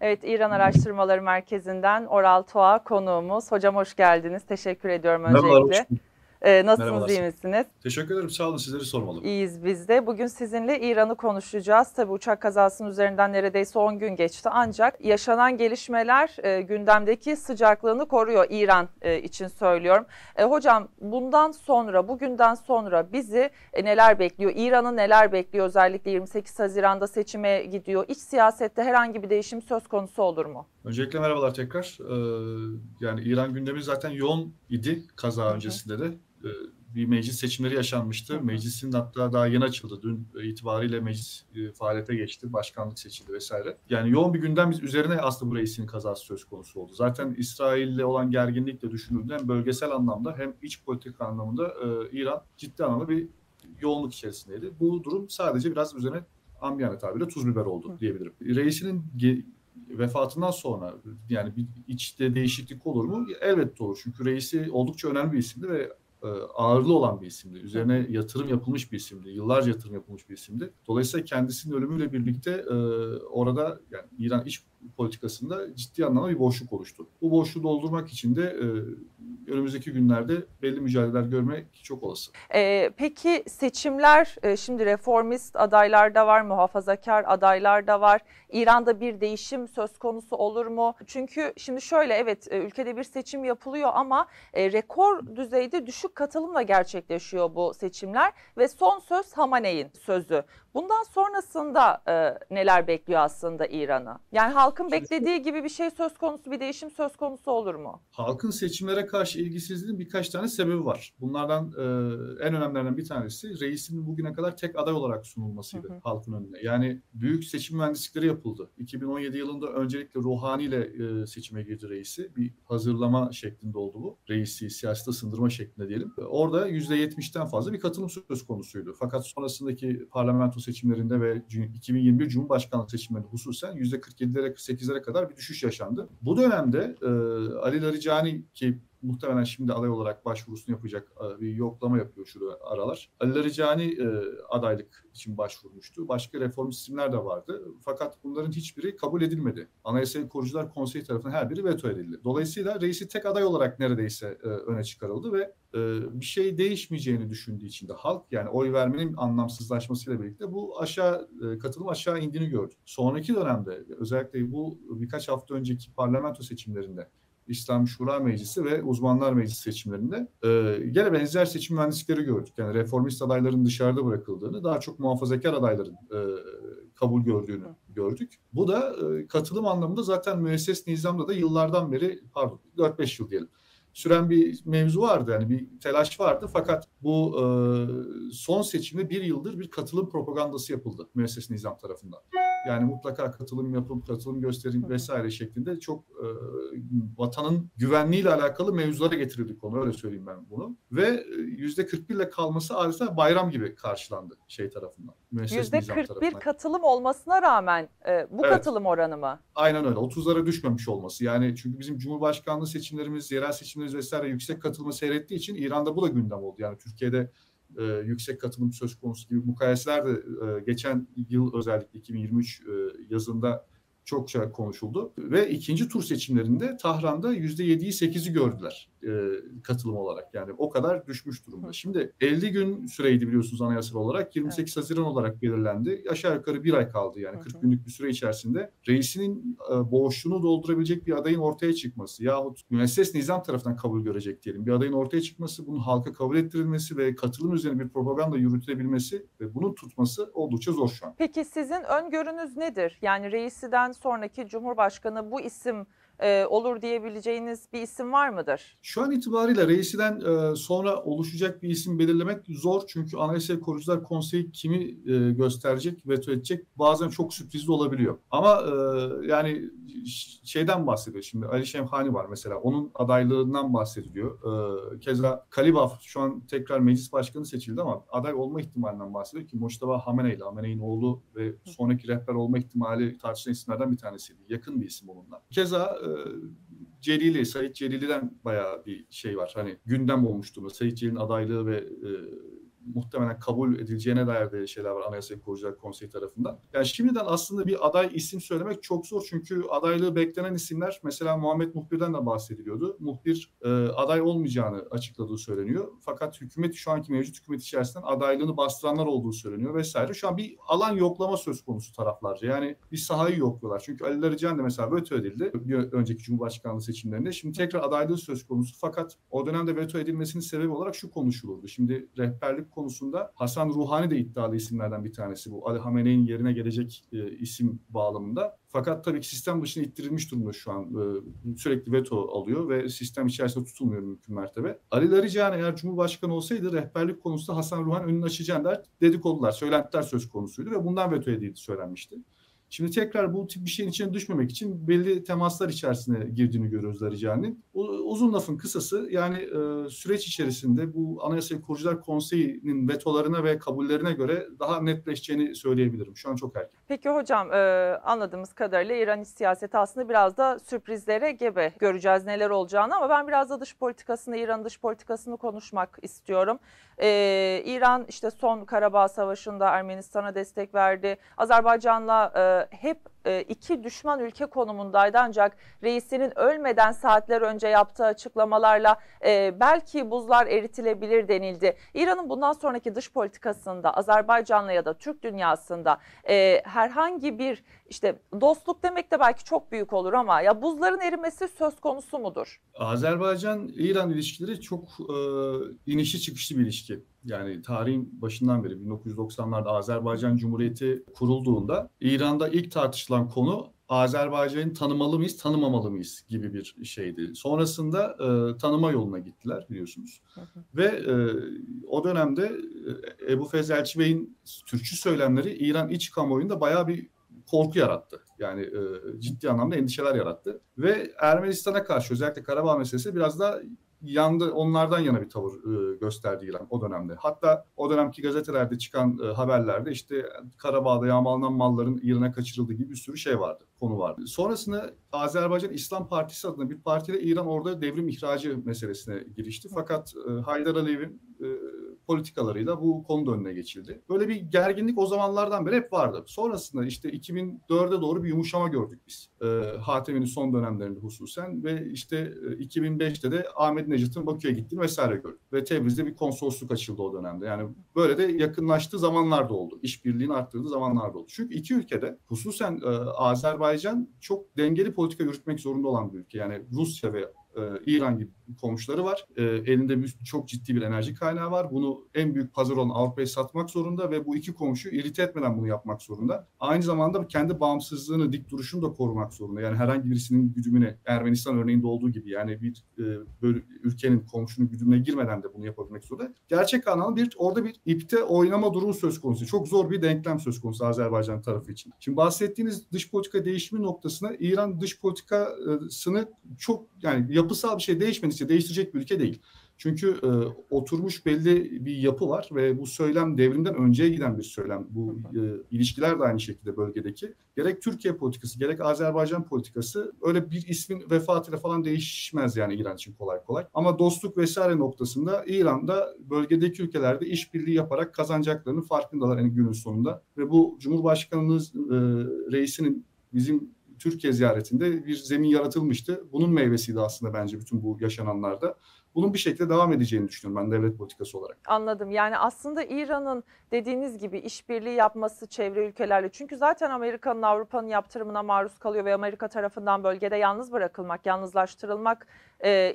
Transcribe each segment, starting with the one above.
Evet, İran Araştırmaları Merkezi'nden Oral Toğa konuğumuz. Hocam hoş geldiniz. Teşekkür ediyorum Merhabalar, öncelikle. hoş bulduk. Nasılsınız, Merhabalar. iyi misiniz? Teşekkür ederim. Sağ olun. Sizleri sormalı. İyiyiz biz de. Bugün sizinle İran'ı konuşacağız. Tabii uçak kazasının üzerinden neredeyse 10 gün geçti. Ancak yaşanan gelişmeler gündemdeki sıcaklığını koruyor İran için söylüyorum. Hocam bugünden sonra bizi neler bekliyor? İran'ı neler bekliyor? Özellikle 28 Haziran'da seçime gidiyor. İç siyasette herhangi bir değişim söz konusu olur mu? Öncelikle merhabalar tekrar. Yani İran gündemi zaten yoğun idi Hı kaza hı, öncesinde de. Bir meclis seçimleri hı yaşanmıştı. hı. Meclisin hatta daha yeni açıldı. Dün itibariyle meclis faaliyete geçti. Başkanlık seçildi vesaire. Yani yoğun bir gündem üzerine aslında bu reisin kazası söz konusu oldu. Zaten İsrail'le olan gerginlik de düşünüldüğünde hem bölgesel anlamda hem iç politik anlamında İran ciddi anlamda bir yoğunluk içerisindeydi. Bu durum sadece biraz üzerine ambiyane tabirle tuz biber oldu diyebilirim. Reisinin vefatından sonra yani bir içte değişiklik olur mu? Elbette olur. Çünkü reisi oldukça önemli bir isimdi ve ağırlığı olan bir isimdi. Üzerine yatırım yapılmış bir isimdi. Yıllarca yatırım yapılmış bir isimdi. Dolayısıyla kendisinin ölümüyle birlikte orada yani İran iç politikasında ciddi anlamda bir boşluk oluştu. Bu boşluğu doldurmak için de önümüzdeki günlerde belli mücadeleler görmek çok olası. Peki seçimler, şimdi reformist adaylar da var, muhafazakar adaylar da var. İran'da bir değişim söz konusu olur mu? Çünkü şimdi şöyle, evet, ülkede bir seçim yapılıyor ama rekor düzeyde düşük katılımla gerçekleşiyor bu seçimler ve son söz Hamaney'in sözü. Bundan sonrasında neler bekliyor aslında İran'ı? Yani halkın Şimdi beklediği gibi bir şey söz konusu, bir değişim söz konusu olur mu? halkın seçimlere karşı ilgisizliğinin birkaç tane sebebi var. Bunlardan en önemlilerinden bir tanesi reisin bugüne kadar tek aday olarak Hı sunulmasıydı hı. halkın önüne. Yani büyük seçim mühendislikleri yapıldı. 2017 yılında öncelikle Ruhani ile seçime girdi reisi. Bir hazırlama şeklinde oldu bu. Reisi siyasete ısındırma şeklinde diyelim. Orada %70'ten fazla bir katılım söz konusuydu. Fakat sonrasındaki parlamento seçimlerinde ve 2021 Cumhurbaşkanlığı seçimlerinde hususen %47'lere 48'lere kadar bir düşüş yaşandı. Bu dönemde Ali Larijani ki muhtemelen şimdi aday olarak başvurusunu yapacak bir yoklama yapıyor şurada aralar. Ali Larijani adaylık için başvurmuştu. Başka reformist isimler de vardı. Fakat bunların hiçbiri kabul edilmedi. Anayasa Korucular Konseyi tarafından her biri veto edildi. Dolayısıyla reisi tek aday olarak neredeyse öne çıkarıldı ve bir şey değişmeyeceğini düşündüğü için de halk yani oy vermenin anlamsızlaşmasıyla birlikte bu katılım aşağı indiğini gördük. Sonraki dönemde özellikle bu birkaç hafta önceki parlamento seçimlerinde İslam Şura Meclisi ve Uzmanlar Meclisi seçimlerinde gene benzer seçim mühendislikleri gördük. Yani reformist adayların dışarıda bırakıldığını, daha çok muhafazakar adayların kabul gördüğünü gördük. Bu da katılım anlamında zaten müesses nizamda da yıllardan beri, pardon 4-5 yıl diyelim, süren bir mevzu vardı. Yani bir telaş vardı. Fakat bu son seçimde bir yıldır bir katılım propagandası yapıldı müesses nizam tarafından. Yani mutlaka katılım yapıp katılım gösterin vesaire şeklinde çok vatanın güvenliğiyle alakalı mevzulara getirildi konu. Öyle söyleyeyim ben bunu. Ve %41 ile kalması adeta bayram gibi karşılandı şey tarafından. Müesses nizam %41 tarafından. katılım olmasına rağmen bu Evet. katılım oranı mı? Aynen öyle. 30'lara düşmemiş olması. Yani çünkü bizim Cumhurbaşkanlığı seçimlerimiz, yerel seçimlerimiz vesaire yüksek katılımı seyrettiği için İran'da bu da gündem oldu. Yani Türkiye'de yüksek katılım söz konusu gibi mukayeseler de geçen yıl özellikle 2023 yazında çokça konuşuldu. Ve ikinci tur seçimlerinde Tahran'da %7'yi 8'i gördüler katılım olarak. Yani o kadar düşmüş durumda. Şimdi 50 gün süreydi biliyorsunuz anayasal olarak. 28 Haziran olarak belirlendi. Aşağı yukarı bir ay kaldı yani 40 günlük bir süre içerisinde. Reisinin boşluğunu doldurabilecek bir adayın ortaya çıkması yahut müesses nizam tarafından kabul görecek diyelim. Bir adayın ortaya çıkması, bunun halka kabul ettirilmesi ve katılım üzerine bir propaganda yürütülebilmesi ve bunun tutması oldukça zor şu an. Peki sizin öngörünüz nedir? Yani reisiden sonraki Cumhurbaşkanı bu isim olur diyebileceğiniz bir isim var mıdır? Şu an itibariyle reisiden sonra oluşacak bir isim belirlemek zor. Çünkü Anayasa Korucular Konseyi kimi gösterecek, veto edecek bazen çok sürprizli olabiliyor. Ama yani şeyden bahsediyor şimdi. Ali Şemhani var mesela. Onun adaylığından bahsediliyor. Keza Kalibaf şu an tekrar meclis başkanı seçildi ama aday olma ihtimalinden bahsediyor ki Mojtaba Hamene'yle, Hamene'nin oğlu ve sonraki rehber olma ihtimali tartışılan isimlerden bir tanesiydi. Yakın bir isim onunla. Keza Said Celili'den bayağı bir şey var. Hani gündem olmuştu. Said Celil'in adaylığı ve muhtemelen kabul edileceğine dair de şeyler var Anayasa Korucular Konseyi tarafından. Yani şimdiden aslında bir aday isim söylemek çok zor çünkü adaylığı beklenen isimler, mesela Muhammed Muhbir'den de bahsediliyordu. Muhbir aday olmayacağını açıkladığı söyleniyor. Fakat şu anki mevcut hükümet içerisinden adaylığını bastıranlar olduğu söyleniyor vesaire. Şu an bir alan yoklama söz konusu taraflarca. Yani bir sahayı yokluyorlar. Çünkü Ali Laриcan da mesela veto edildi bir önceki Cumhurbaşkanlığı seçimlerinde. Şimdi tekrar adaylığı söz konusu, fakat o dönemde veto edilmesinin sebebi olarak şu konuşulurdu. Şimdi rehberlik konusunda Hasan Ruhani de iddialı isimlerden bir tanesi, bu Ali Hamene'nin yerine gelecek isim bağlamında. Fakat tabii ki sistem dışına ittirilmiş durumda şu an. Sürekli veto alıyor ve sistem içerisinde tutulmuyor mümkün mertebe. Ali Laриcan eğer Cumhurbaşkanı olsaydı rehberlik konusunda Hasan Ruhani önünü açacağını der dedikodular, söylentiler söz konusuydu ve bundan veto edildiği söylenmişti. Şimdi tekrar bu tip bir şeyin içine düşmemek için belli temaslar içerisine girdiğini görüyoruz Laриcan'ın. Uzun lafın kısası, yani süreç içerisinde bu Anayasa Korucular Konseyi'nin vetolarına ve kabullerine göre daha netleşeceğini söyleyebilirim. Şu an çok erken. Peki hocam, anladığımız kadarıyla İran iç siyaseti aslında biraz da sürprizlere gebe, göreceğiz neler olacağını, ama ben biraz da dış politikasını, İran dış politikasını konuşmak istiyorum. İran işte son Karabağ Savaşı'nda Ermenistan'a destek verdi. Azerbaycan'la hep iki düşman ülke konumundaydı, ancak reisinin ölmeden saatler önce yaptığı açıklamalarla belki buzlar eritilebilir denildi. İran'ın bundan sonraki dış politikasında Azerbaycan'la ya da Türk dünyasında herhangi bir, işte dostluk demek de belki çok büyük olur ama ya buzların erimesi söz konusu mudur? Azerbaycan-İran ilişkileri çok inişli çıkışlı bir ilişki. Yani tarihin başından beri 1990'larda Azerbaycan Cumhuriyeti kurulduğunda İran'da ilk tartışılan konu Azerbaycan'ı tanımalı mıyız, tanımamalı mıyız gibi bir şeydi. Sonrasında tanıma yoluna gittiler biliyorsunuz. Ve o dönemde Ebu Fez Elçi Bey'in Türkçü söylemleri İran iç kamuoyunda bayağı bir korku yarattı. Yani ciddi anlamda endişeler yarattı. Ve Ermenistan'a karşı özellikle Karabağ meselesi biraz da onlardan yana bir tavır gösterdi İran o dönemde. Hatta o dönemki gazetelerde çıkan haberlerde işte Karabağ'da yağmalanan malların İran'a kaçırıldığı gibi bir sürü şey vardı, konu vardı. Sonrasında Azerbaycan İslam Partisi adına bir partiyle İran orada devrim ihracı meselesine girişti. Fakat Haydar Aliyev'in politikalarıyla bu konu da önüne geçildi. Böyle bir gerginlik o zamanlardan beri hep vardı. Sonrasında işte 2004'e doğru bir yumuşama gördük biz. Hatemi'nin son dönemlerinde hususen ve işte 2005'te de Ahmet Necat'ın Bakü'ye gittiğini vesaire gördük. Ve Tebriz'de bir konsolosluk açıldı o dönemde. Yani böyle de yakınlaştığı zamanlar da oldu. İşbirliğini arttırdığı zamanlar da oldu. Çünkü iki ülkede hususen Azerbaycan çok dengeli politika yürütmek zorunda olan bir ülke. Yani Rusya ve İran gibi komşuları var. Elinde çok ciddi bir enerji kaynağı var. Bunu en büyük pazar olan Avrupa'ya satmak zorunda ve bu iki komşuyu irite etmeden bunu yapmak zorunda. Aynı zamanda kendi bağımsızlığını, dik duruşunu da korumak zorunda. Yani herhangi birisinin güdümüne, Ermenistan örneğinde olduğu gibi, yani bir böyle ülkenin, komşunun güdümüne girmeden de bunu yapabilmek zorunda. Gerçek anlamda orada bir ipte oynama durumu söz konusu. Çok zor bir denklem söz konusu Azerbaycan tarafı için. Şimdi bahsettiğiniz dış politika değişimi noktasına, İran dış politikasını çok, yani yapısal bir şey değişmediyse değiştirecek bir ülke değil. Çünkü oturmuş belli bir yapı var ve bu söylem devrimden önceye giden bir söylem. Bu ilişkiler de aynı şekilde bölgedeki. Gerek Türkiye politikası, gerek Azerbaycan politikası öyle bir ismin vefatıyla falan değişmez yani İran için kolay kolay. Ama dostluk vesaire noktasında İran'da bölgedeki ülkelerde işbirliği yaparak kazanacaklarının farkındalar en günün sonunda. Ve bu Cumhurbaşkanımız reisinin bizim Türkiye ziyaretinde bir zemin yaratılmıştı. Bunun meyvesiydi aslında bence bütün bu yaşananlarda. Bunun bir şekilde devam edeceğini düşünüyorum ben devlet politikası olarak. Anladım. Yani aslında İran'ın dediğiniz gibi işbirliği yapması çevre ülkelerle. Çünkü zaten Amerika'nın, Avrupa'nın yaptırımına maruz kalıyor ve Amerika tarafından bölgede yalnız bırakılmak, yalnızlaştırılmak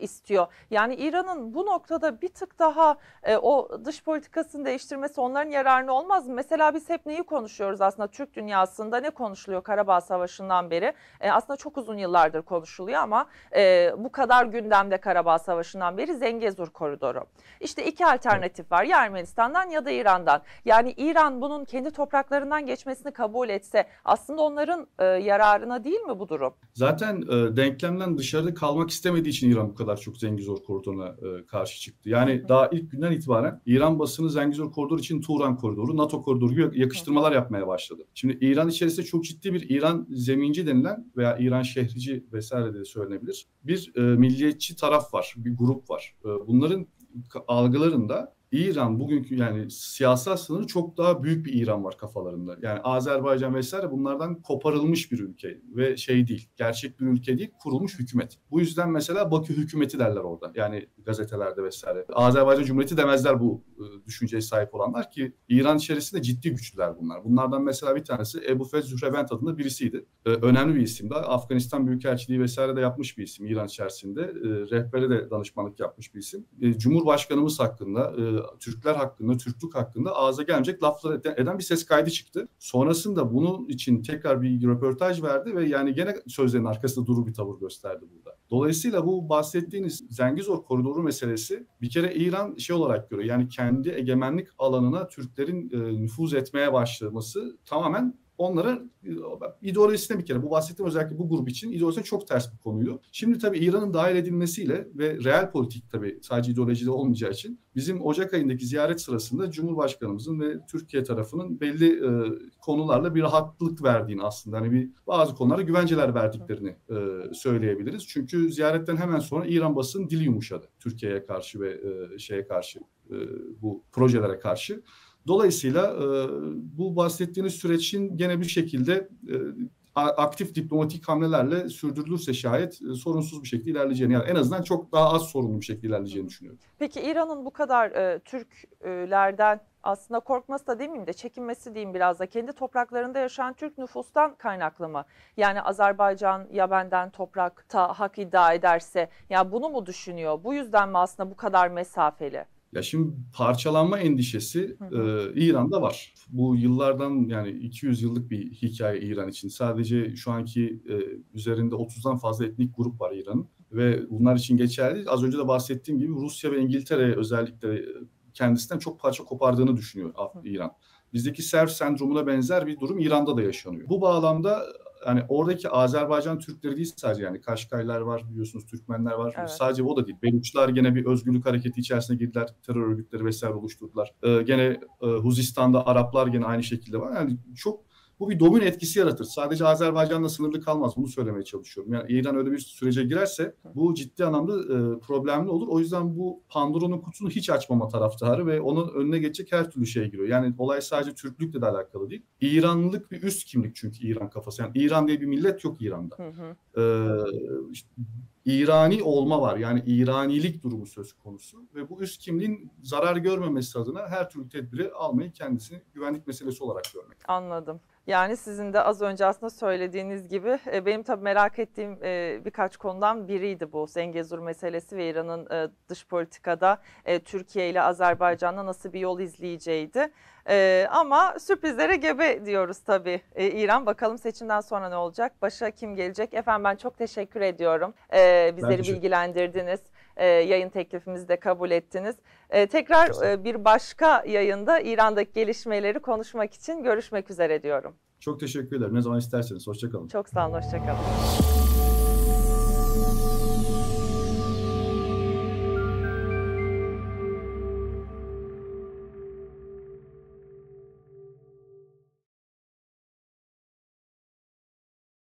istiyor. Yani İran'ın bu noktada bir tık daha o dış politikasını değiştirmesi onların yararına olmaz mı? Mesela biz hep neyi konuşuyoruz aslında Türk dünyasında, ne konuşuluyor Karabağ Savaşı'ndan beri? Aslında çok uzun yıllardır konuşuluyor ama bu kadar gündemde Karabağ Savaşı'ndan beri Zengezur Koridoru. İşte iki alternatif var, ya Ermenistan'dan ya da İran'dan. Yani İran bunun kendi topraklarından geçmesini kabul etse aslında onların yararına değil mi bu durum? Zaten denklemden dışarıda kalmak istemediği için İran bu kadar çok Zengezur Koridoru'na karşı çıktı. Yani daha ilk günden itibaren İran basını Zengezur Koridoru için Turan Koridoru, NATO Koridoru gibi yakıştırmalar yapmaya başladı. Şimdi İran içerisinde çok ciddi bir İran zeminci denilen veya İran şehrici vesaire de söylenebilir bir milliyetçi taraf var, bir grup var. Bunların algılarında İran bugünkü yani siyasal sınırı çok daha büyük bir İran var kafalarında. Yani Azerbaycan vesaire bunlardan koparılmış bir ülke ve şey değil, gerçek bir ülke değil, kurulmuş hükümet. Bu yüzden mesela Bakü hükümeti derler orada. Yani gazetelerde vesaire. Azerbaycan Cumhuriyeti demezler bu düşünceye sahip olanlar ki İran içerisinde ciddi güçlüler bunlar. Bunlardan mesela bir tanesi Ebu Feth Zührevent adında birisiydi. Önemli bir isimdi. Afganistan Büyükelçiliği vesaire de yapmış bir isim İran içerisinde. Rehbere de danışmanlık yapmış bir isim. Cumhurbaşkanımız hakkında, Türkler hakkında, Türklük hakkında ağza gelmeyecek laflar eden bir ses kaydı çıktı. Sonrasında bunun için tekrar bir röportaj verdi ve yani gene sözlerin arkasında duru bir tavır gösterdi burada. Dolayısıyla bu bahsettiğiniz Zengezur koridoru meselesi bir kere İran şey olarak görüyor. Yani kendi egemenlik alanına Türklerin nüfuz etmeye başlaması tamamen onlara ideolojisine bir kere bu bahsettiğim özellikle bu grup için ideolojisine çok ters bir konuydu. Şimdi tabii İran'ın dahil edilmesiyle ve real politik tabii sadece ideolojide olmayacağı için bizim Ocak ayındaki ziyaret sırasında Cumhurbaşkanımızın ve Türkiye tarafının belli konularla bir rahatlık verdiğini aslında hani bir bazı konulara güvenceler verdiklerini söyleyebiliriz. Çünkü ziyaretten hemen sonra İran basının dili yumuşadı Türkiye'ye karşı ve şeye karşı bu projelere karşı. Dolayısıyla bu bahsettiğiniz sürecin gene bir şekilde aktif diplomatik hamlelerle sürdürülürse şayet sorunsuz bir şekilde ilerleyeceğini yani en azından çok daha az sorunlu bir şekilde ilerleyeceğini düşünüyorum. Peki İran'ın bu kadar Türklerden aslında korkması da demeyeyim de çekinmesi diyeyim biraz da kendi topraklarında yaşayan Türk nüfustan kaynaklı mı? Yani Azerbaycan ya benden toprakta hak iddia ederse ya bunu mu düşünüyor? Bu yüzden mi aslında bu kadar mesafeli? Ya şimdi parçalanma endişesi İran'da var. Bu yıllardan yani 200 yıllık bir hikaye İran için. Sadece şu anki üzerinde 30'dan fazla etnik grup var İran'ın ve bunlar için geçerli. Az önce de bahsettiğim gibi Rusya ve İngiltere özellikle kendisinden çok parça kopardığını düşünüyor İran. Bizdeki Serf sendromuna benzer bir durum İran'da da yaşanıyor. Bu bağlamda yani oradaki Azerbaycan Türkleri değil sadece yani Kaşkaylar var biliyorsunuz Türkmenler var. Evet. Sadece o da değil. Beluçlar gene bir özgürlük hareketi içerisine girdiler. Terör örgütleri vesaire oluşturdular. Gene Huzistan'da Araplar gene aynı şekilde var. Yani çok bu bir domino etkisi yaratır. Sadece Azerbaycan'la sınırlı kalmaz. Bunu söylemeye çalışıyorum. Yani İran öyle bir sürece girerse bu ciddi anlamda problemli olur. O yüzden bu Pandora'nın kutusunu hiç açmama taraftarı ve onun önüne geçecek her türlü şeye giriyor. Yani olay sadece Türklükle de alakalı değil. İranlılık bir üst kimlik çünkü İran kafası. Yani İran diye bir millet yok İran'da. İşte, İrani olma var. Yani İranilik durumu söz konusu ve bu üst kimliğin zarar görmemesi adına her türlü tedbiri almayı kendisini güvenlik meselesi olarak görmek. Anladım. Yani sizin de az önce aslında söylediğiniz gibi benim tabii merak ettiğim birkaç konudan biriydi bu Zengezur meselesi ve İran'ın dış politikada Türkiye ile Azerbaycan'la nasıl bir yol izleyeceğiydi. Ama sürprizlere gebe diyoruz tabii. İran bakalım seçimden sonra ne olacak? Başa kim gelecek? Efendim ben çok teşekkür ediyorum. Bizleri bilgilendirdiniz. Yayın teklifimizi de kabul ettiniz. Tekrar bir başka yayında İran'daki gelişmeleri konuşmak için görüşmek üzere diyorum. Çok teşekkür ederim. Ne zaman isterseniz. Hoşça kalın. Çok sağ olun. Hoşça kalın.